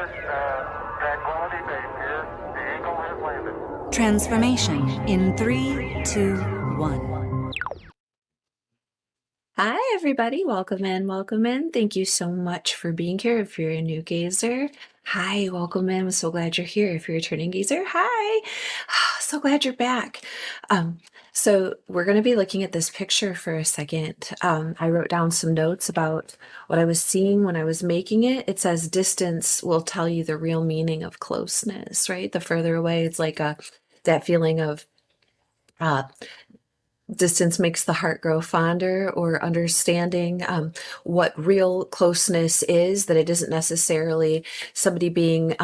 Tranquility Base here. The Eagle has landed. Transformation in 3, 2, 1. Hi, everybody. Welcome in. Welcome in. Thank you so much for being here. If you're a new gazer, hi, welcome in. I'm so glad you're here. If you're a returning gazer, hi. So glad you're back. So we're going to be looking at this picture for a second. I wrote down some notes about what I was seeing when I was making it. It says distance will tell you the real meaning of closeness, right? The further away, it's like that feeling of distance makes the heart grow fonder, or understanding what real closeness is, that it isn't necessarily somebody being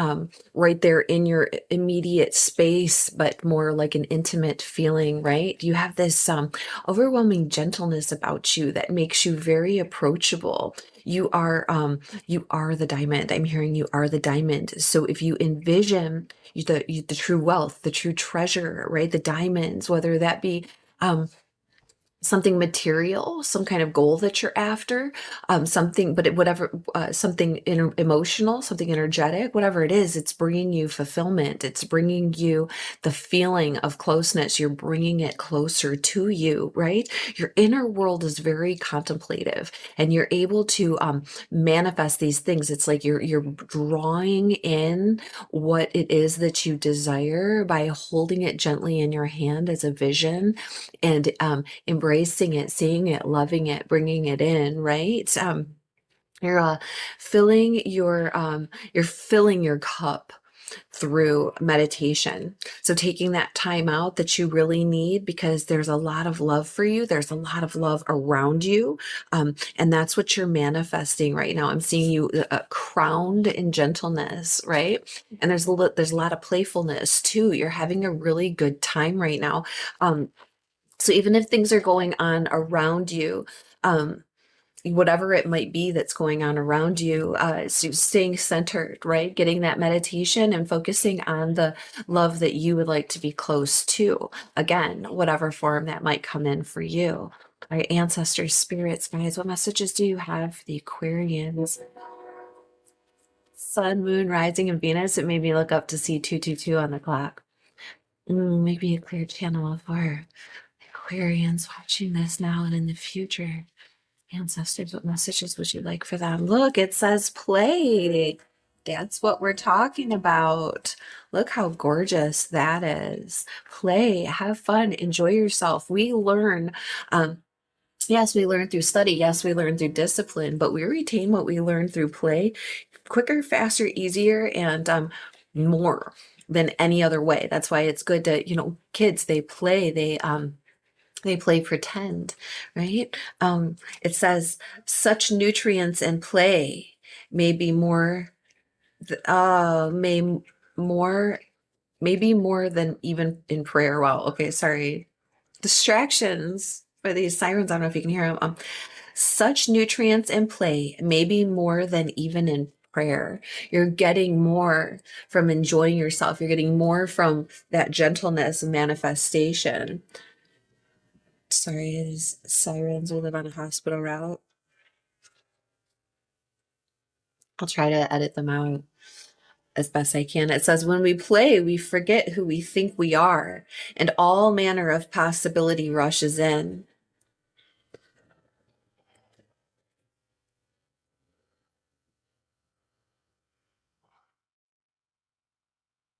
right there in your immediate space, but more like an intimate feeling, right? You have this overwhelming gentleness about you that makes you very approachable. You are the diamond. I'm hearing you are the diamond. So if you envision the true wealth, the true treasure, right? The diamonds, whether that be something material, some kind of goal that you're after, something, but whatever, something emotional, something energetic, whatever it is, it's bringing you fulfillment. It's bringing you the feeling of closeness. You're bringing it closer to you, right? Your inner world is very contemplative, and you're able to manifest these things. It's like you're drawing in what it is that you desire by holding it gently in your hand as a vision, and embracing it, seeing it, loving it, bringing it in, right? You're filling your cup through meditation. So taking that time out that you really need, because there's a lot of love for you. There's a lot of love around you. And that's what you're manifesting right now. I'm seeing you crowned in gentleness, right? And there's a lot of playfulness too. You're having a really good time right now. So even if things are going on around you, whatever it might be that's going on around you, so staying centered, right? Getting that meditation and focusing on the love that you would like to be close to. Again, whatever form that might come in for you. All right, ancestors, spirits, guys, what messages do you have for the Aquarians? Sun, moon, rising, and Venus. It made me look up to see 222 on the clock. Maybe a clear channel for Aquarians watching this now and in the future. Ancestors, what messages would you like for them? Look, it says play. That's what we're talking about. Look how gorgeous that is. Play, have fun, enjoy yourself. We learn, yes, we learn through study. Yes, we learn through discipline, but we retain what we learn through play quicker, faster, easier, and more than any other way. That's why it's good to, kids, they play, they play pretend, right? It says such nutrients in play may be more, maybe more than even in prayer. Wow. Okay. Sorry. Distractions by these sirens. I don't know if you can hear them. Such nutrients in play, maybe more than even in prayer. You're getting more from enjoying yourself. You're getting more from that gentleness and manifestation. Sorry, these sirens. We live on a hospital route. I'll try to edit them out as best I can. It says, when we play, we forget who we think we are, and all manner of possibility rushes in.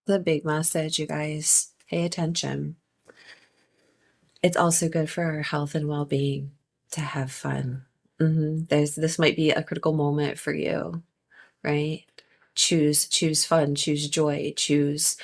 The big message, you guys. Pay attention. It's also good for our health and well-being to have fun. This might be a critical moment for you, right? Choose fun, choose joy, choose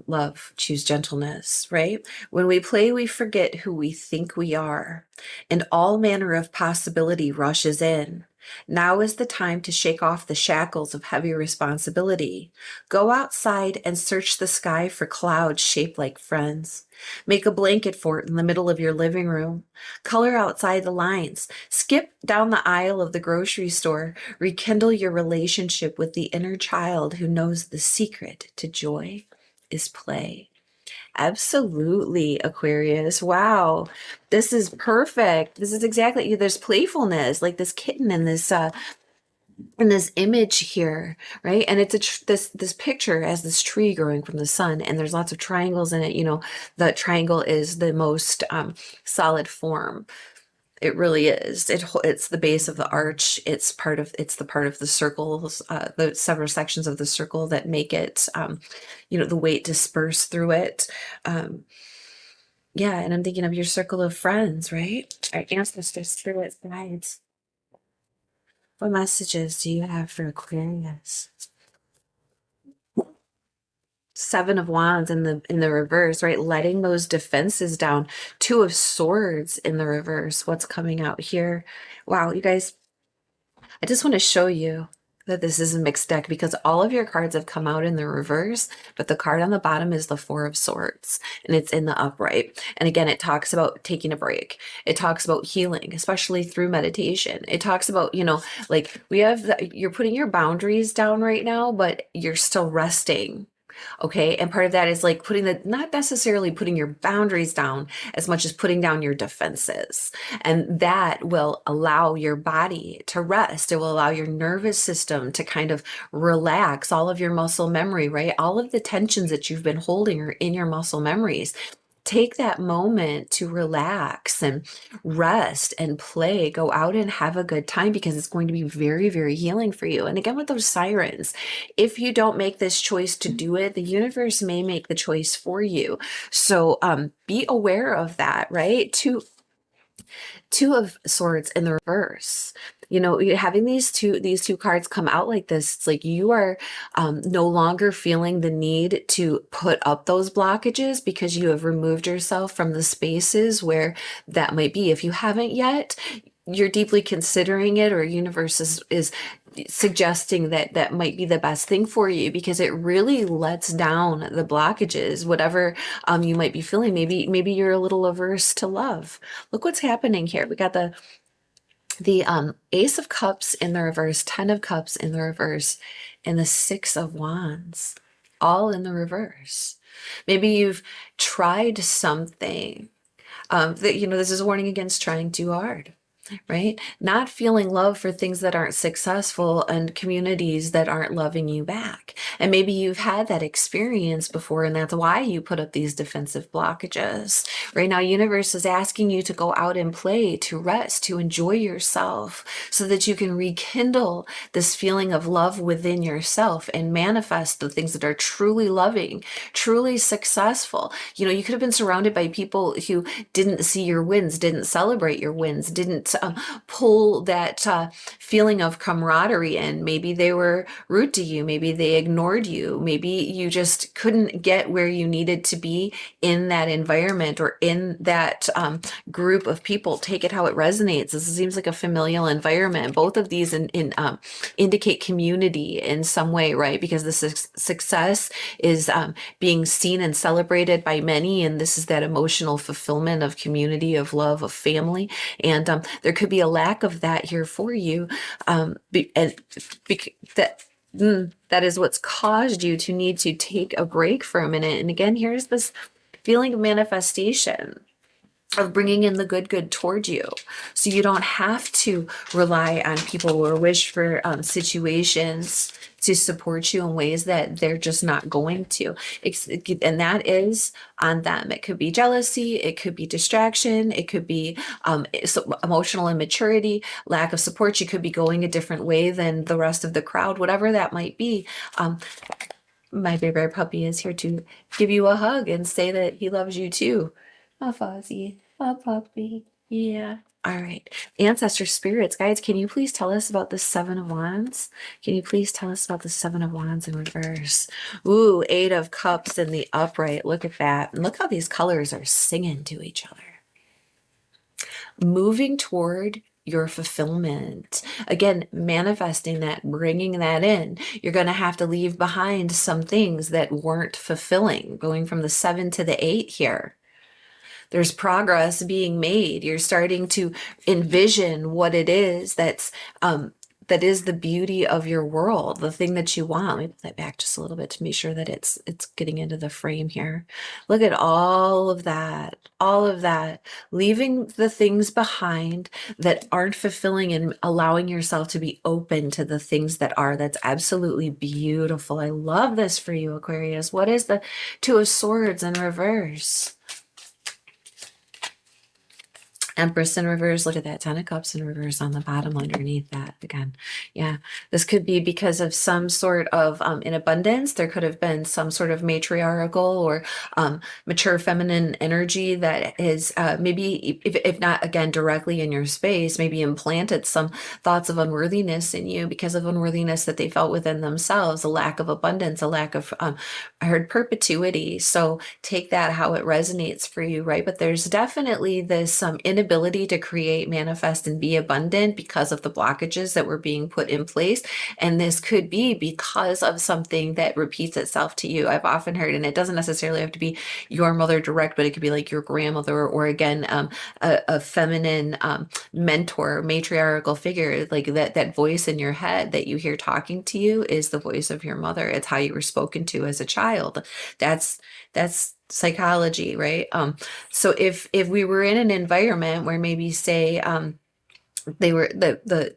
love, choose gentleness, right? When we play, we forget who we think we are, and all manner of possibility rushes in. Now is the time to shake off the shackles of heavy responsibility. Go outside and search the sky for clouds shaped like friends. Make a blanket fort in the middle of your living room. Color outside the lines. Skip down the aisle of the grocery store. Rekindle your relationship with the inner child who knows the secret to joy is play. Absolutely, Aquarius. Wow. This is perfect. This is exactly, there's playfulness, like this kitten and this And this image here, right? And it's this picture as this tree growing from the sun, and there's lots of triangles in it. You know, the triangle is the most solid form. It really is. It's the base of the arch. It's the part of the circles, the several sections of the circle that make it, you know, the weight disperse through it. Um, yeah, and I'm thinking of your circle of friends, right? Our ancestors, spirits, guides. What messages do you have for Aquarius? Seven of Wands in the reverse, right? Letting those defenses down. Two of Swords in the reverse. What's coming out here? Wow, you guys, I just want to show you that this is a mixed deck because all of your cards have come out in the reverse, but the card on the bottom is the Four of Swords and it's in the upright. And again, it talks about taking a break. It talks about healing, especially through meditation. It talks about, you know, like you're putting your boundaries down right now, but you're still resting. Okay. And part of that is like not necessarily putting your boundaries down as much as putting down your defenses. And that will allow your body to rest. It will allow your nervous system to kind of relax, all of your muscle memory, right? All of the tensions that you've been holding are in your muscle memories. Take that moment to relax and rest and play. Go out and have a good time because it's going to be very, very healing for you. And again, with those sirens, if you don't make this choice to do it, the universe may make the choice for you. So be aware of that, right? Two of Swords in the reverse. You know, having these two cards come out like this, it's like you are no longer feeling the need to put up those blockages because you have removed yourself from the spaces where that might be. If you haven't yet, you're deeply considering it, or universe is suggesting that that might be the best thing for you because it really lets down the blockages, whatever you might be feeling. Maybe you're a little averse to love. Look what's happening here. We got the Ace of Cups in the reverse, 10 of Cups in the reverse, and the Six of Wands all in the reverse. Maybe you've tried something that, you know, this is a warning against trying too hard. Right? Not feeling love for things that aren't successful and communities that aren't loving you back. And maybe you've had that experience before, and that's why you put up these defensive blockages. Right now, universe is asking you to go out and play, to rest, to enjoy yourself so that you can rekindle this feeling of love within yourself and manifest the things that are truly loving, truly successful. You know, you could have been surrounded by people who didn't see your wins, didn't celebrate your wins, didn't pull that feeling of camaraderie in. Maybe they were rude to you. Maybe they ignored you. Maybe you just couldn't get where you needed to be in that environment or in that group of people. Take it how it resonates. This seems like a familial environment. Both of these indicate community in some way, right? Because the success is being seen and celebrated by many. And this is that emotional fulfillment of community, of love, of family. And there could be a lack of that here for you. That is what's caused you to need to take a break for a minute. And again, here's this feeling of manifestation, of bringing in the good towards you. So you don't have to rely on people or wish for situations to support you in ways that they're just not going to. And that is on them. It could be jealousy, it could be distraction, it could be emotional immaturity, lack of support. You could be going a different way than the rest of the crowd, whatever that might be. My favorite puppy is here to give you a hug and say that he loves you too. Oh, Fozzie, oh, puppy. Yeah. All right. Ancestor spirits, guys, can you please tell us about the Seven of Wands? Can you please tell us about the Seven of Wands in reverse? Ooh, Eight of Cups in the upright. Look at that. And look how these colors are singing to each other. Moving toward your fulfillment. Again, manifesting that, bringing that in. You're going to have to leave behind some things that weren't fulfilling, going from the 7 to the 8 here. There's progress being made. You're starting to envision what it is that's that is the beauty of your world, the thing that you want. Let me put that back just a little bit to make sure that it's getting into the frame here. Look at all of that, leaving the things behind that aren't fulfilling and allowing yourself to be open to the things that are. That's absolutely beautiful. I love this for you, Aquarius. What is the Two of Swords in reverse? Empress in reverse. Look at that. Ten of Cups in reverse on the bottom underneath that again. Yeah, this could be because of some sort of in abundance. There could have been some sort of matriarchal or mature feminine energy that is maybe, if not again directly in your space, maybe implanted some thoughts of unworthiness in you because of unworthiness that they felt within themselves, a lack of abundance, a lack of, I heard perpetuity. So take that how it resonates for you, right? But there's definitely this inability to create, manifest, and be abundant because of the blockages that were being put in place. And this could be because of something that repeats itself to you. I've often heard, and it doesn't necessarily have to be your mother direct, but it could be like your grandmother or again, a feminine mentor, matriarchal figure, like that voice in your head that you hear talking to you is the voice of your mother. It's how you were spoken to as a child. That's psychology, right? So if we were in an environment where maybe say they were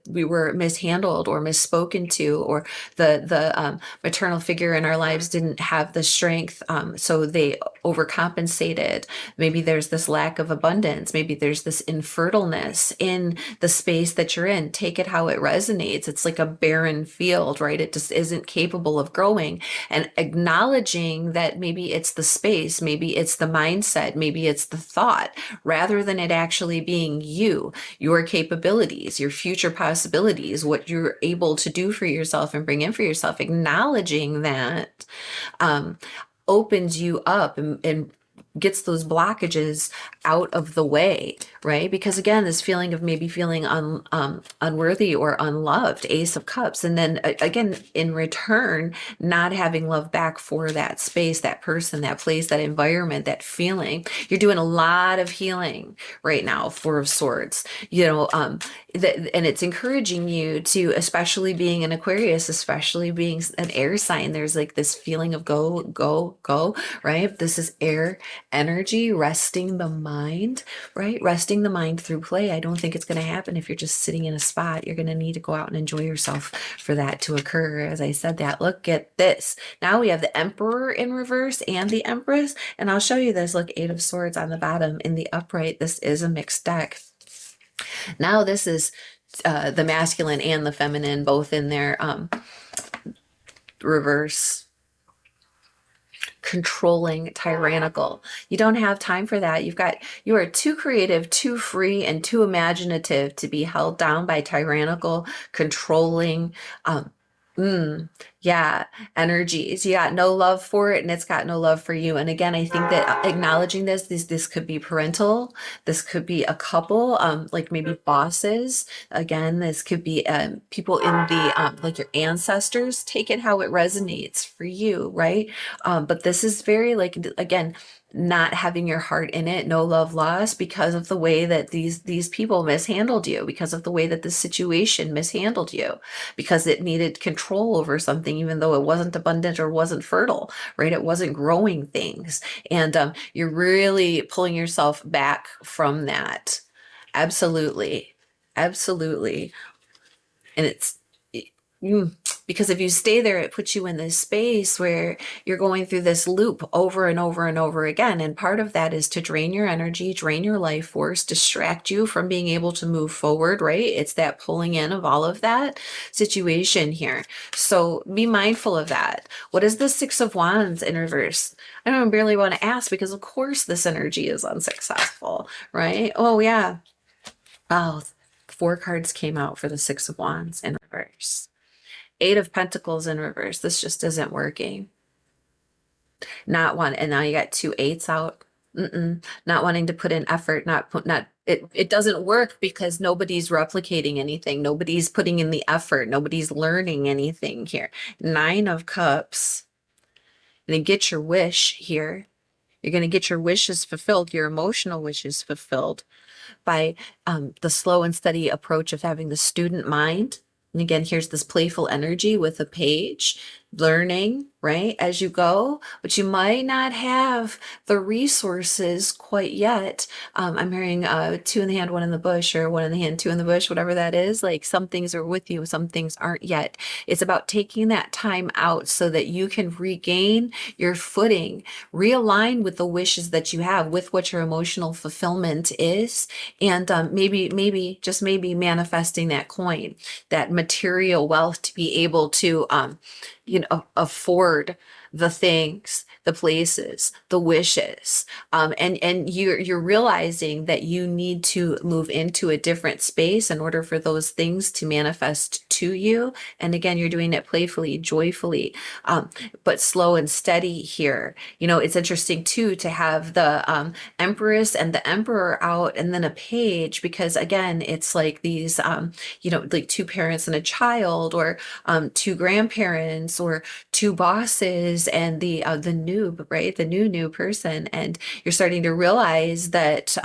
we were mishandled or misspoken to, or the maternal figure in our lives didn't have the strength, so they overcompensated. Maybe there's this lack of abundance. Maybe there's this infertileness in the space that you're in. Take it how it resonates. It's like a barren field, right? It just isn't capable of growing. And acknowledging that maybe it's the space, maybe it's the mindset, maybe it's the thought, rather than it actually being you, your capabilities, your future possibilities, what you're able to do for yourself and bring in for yourself. Acknowledging that opens you up and gets those blockages out of the way, right? Because again, this feeling of maybe feeling unworthy or unloved, Ace of Cups, and then again, in return, not having love back for that space, that person, that place, that environment, that feeling. You're doing a lot of healing right now, Four of Swords, and it's encouraging you to, especially being an Aquarius, especially being an air sign, there's like this feeling of go, go, go, right? This is air energy, resting the mind, right? Resting the mind through play. I don't think it's going to happen if you're just sitting in a spot. You're going to need to go out and enjoy yourself for that to occur. As I said that, look at this. Now we have the Emperor in reverse and the Empress, and I'll show you this. Look, Eight of Swords on the bottom in the upright. This is a mixed deck. Now this is the masculine and the feminine both in their reverse. Controlling, tyrannical. You don't have time for that. You are too creative, too free, and too imaginative to be held down by tyrannical, controlling, yeah, energies. You got no love for it, and it's got no love for you. And again, I think that acknowledging this could be parental, this could be a couple, like maybe bosses. Again, this could be people in the like your ancestors. Take it how it resonates for you, right? But this is very like, again, not having your heart in it, no love lost because of the way that these people mishandled you, because of the way that the situation mishandled you, because it needed control over something, even though it wasn't abundant or wasn't fertile, right? It wasn't growing things. And you're really pulling yourself back from that. Absolutely. Absolutely. And it's because if you stay there, it puts you in this space where you're going through this loop over and over and over again. And part of that is to drain your energy, drain your life force, distract you from being able to move forward, right? It's that pulling in of all of that situation here. So be mindful of that. What is the Six of Wands in reverse? I don't barely want to ask because of course this energy is unsuccessful, right? Oh yeah. Oh, 4 cards came out for the Six of Wands in reverse. 8 of Pentacles in reverse. This just isn't working. Not one. And now you got 2 8s out. Not wanting to put in effort, it doesn't work because nobody's replicating anything. Nobody's putting in the effort. Nobody's learning anything here. 9 of Cups. And then get your wish here. You're going to get your wishes fulfilled, your emotional wishes fulfilled by the slow and steady approach of having the student mind. And again, here's this playful energy with a page, learning, right, as you go, but you might not have the resources quite yet. I'm hearing two in the hand, one in the bush, or one in the hand, two in the bush, whatever that is. Like some things are with you, some things aren't yet. It's about taking that time out so that you can regain your footing, realign with the wishes that you have, with what your emotional fulfillment is, and maybe, just maybe manifesting that coin, that material wealth to be able to afford the things, the places, the wishes. And you're realizing that you need to move into a different space in order for those things to manifest to you. And again, you're doing it playfully, joyfully, but slow and steady here. It's interesting too to have the Empress and the Emperor out, and then a page, because again, it's like these like two parents and a child, or two grandparents, or two bosses, and the noob, right? The new person. And you're starting to realize that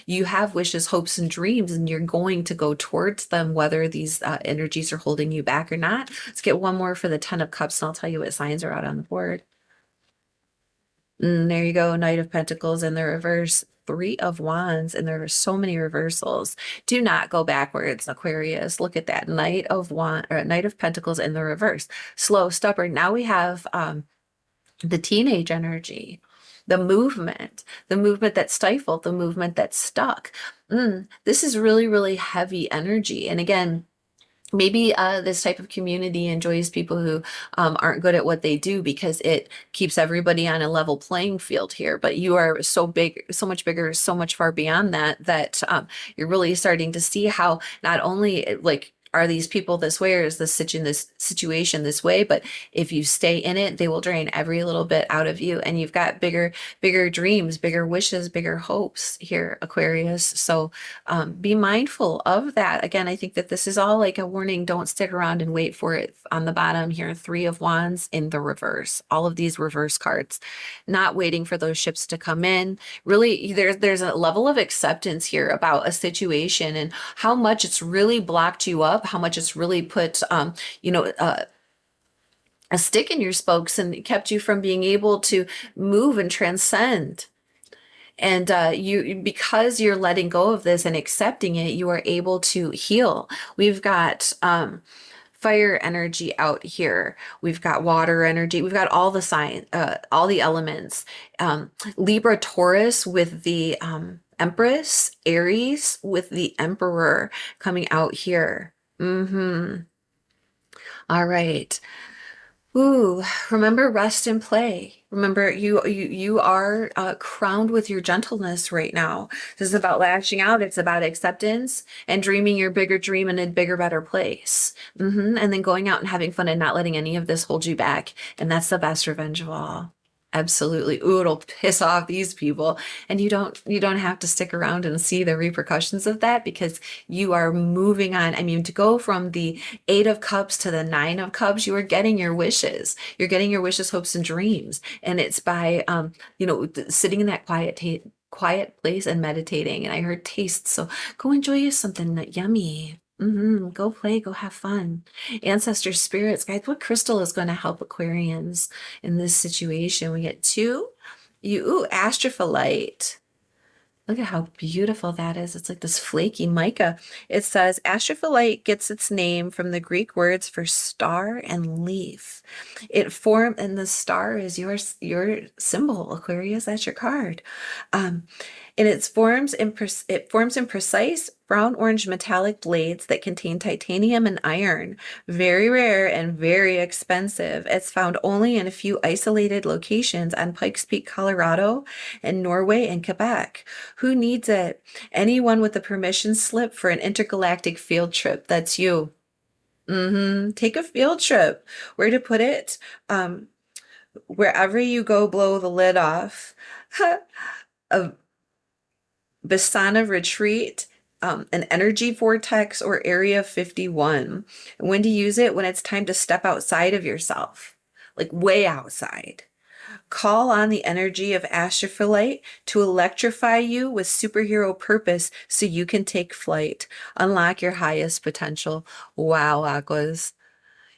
you have wishes, hopes, and dreams, and you're going to go towards them, whether these energies are holding you back or not. Let's get one more for the Ten of Cups, and I'll tell you what signs are out on the board. There you go. Knight of Pentacles in the reverse. Three of Wands, and there are so many reversals. Do not go backwards, Aquarius. Look at that. Knight of Knight of Pentacles in the reverse. Slow, stubborn. Now we have the teenage energy, the movement that's stifled, the movement that's stuck. This is really, really heavy energy. And again, maybe this type of community enjoys people who aren't good at what they do, because it keeps everybody on a level playing field here. But you are so big, so much bigger, so much far beyond that you're really starting to see how not only like are these people this way, or is this situation this way, but if you stay in it, they will drain every little bit out of you. And you've got bigger dreams, bigger wishes, bigger hopes here, Aquarius. So be mindful of that. Again, I think that this is all like a warning. Don't stick around and wait for it. On the bottom here, Three of Wands in the reverse. All of these reverse cards, not waiting for those ships to come in. Really, there's a level of acceptance here about a situation and how much it's really blocked you up, how much it's really put a stick in your spokes and kept you from being able to move and transcend. And because you're letting go of this and accepting it, you are able to heal. We've got fire energy out here. We've got water energy. We've got all the signs, all the elements. Libra, Taurus with the Empress, Aries with the Emperor coming out here. All right. Ooh, remember, rest and play. Remember, you are crowned with your gentleness right now. This is about lashing out. It's about acceptance and dreaming your bigger dream in a bigger, better place. And then going out and having fun and not letting any of this hold you back. And that's the best revenge of all. Absolutely. Ooh, it'll piss off these people. And you don't have to stick around and see the repercussions of that, because you are moving on. I mean, to go from the Eight of Cups to the Nine of Cups, you are getting your wishes. You're getting your wishes, hopes, and dreams. And it's by sitting in that quiet place and meditating. And I heard taste. So go enjoy you something yummy. Go play, go have fun. Ancestor spirits, guys, what crystal is going to help Aquarians in this situation? We get two. Astrophyllite. Look at how beautiful that is. It's like this flaky mica. It says astrophyllite gets its name from the Greek words for star and leaf. And the star is your symbol, Aquarius. That's your card. And it forms in precise brown orange metallic blades that contain titanium and iron. Very rare and very expensive. It's found only in a few isolated locations on Pikes Peak, Colorado, and Norway and Quebec. Who needs it? Anyone with a permission slip for an intergalactic field trip. That's you. Take a field trip. Where to put it? Wherever you go, blow the lid off. A Basana retreat, an energy vortex, or Area 51. And when to use it? When it's time to step outside of yourself, like way outside. Call on the energy of astrophyllite to electrify you with superhero purpose so you can take flight. Unlock your highest potential. Wow, Aquas.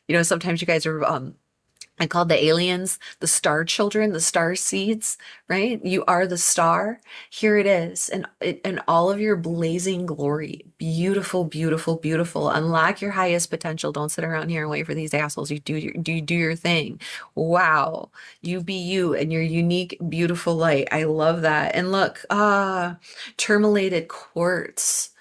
You know, sometimes you guys are I call the aliens the star children, the star seeds, right? You are the star. Here it is, and in all of your blazing glory. Beautiful, beautiful, beautiful. Unlock your highest potential. Don't sit around here and wait for these assholes. You do your thing. Wow. You be you and your unique, beautiful light. I love that. And look, tourmalated quartz.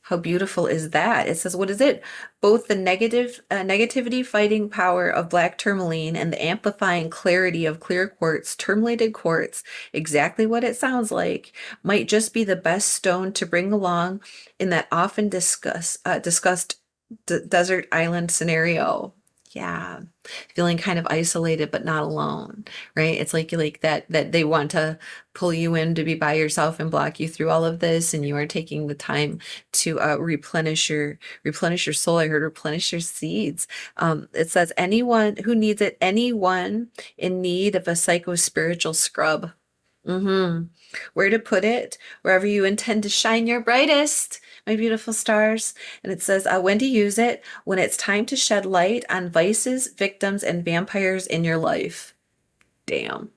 How beautiful is that? It says, what is it? Both the negativity fighting power of black tourmaline and the amplifying clarity of clear quartz, tourmalated quartz, exactly what it sounds like, might just be the best stone to bring along in that often discussed desert island scenario. Yeah, feeling kind of isolated but not alone, right? It's like that they want to pull you in to be by yourself and block you through all of this, and you are taking the time to replenish your soul. I heard replenish your seeds. It says anyone who needs it, anyone in need of a psycho-spiritual scrub. Where to put it? Wherever you intend to shine your brightest, my beautiful stars. And it says when to use it: when it's time to shed light on vices, victims, and vampires in your life. Damn.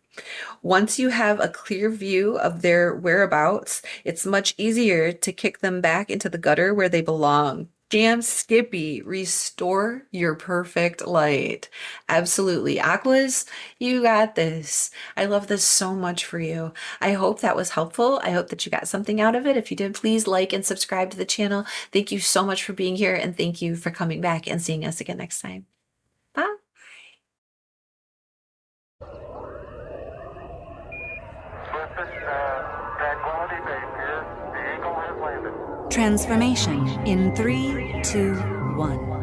Once you have a clear view of their whereabouts, it's much easier to kick them back into the gutter where they belong. Damn, Skippy, restore your perfect light. Absolutely. Aquas, you got this. I love this so much for you. I hope that was helpful. I hope that you got something out of it. If you did, please like and subscribe to the channel. Thank you so much for being here, and thank you for coming back and seeing us again next time. Bye. Surface, tranquility base here. The Eagle has landed. Transformation in 3, 2, 1.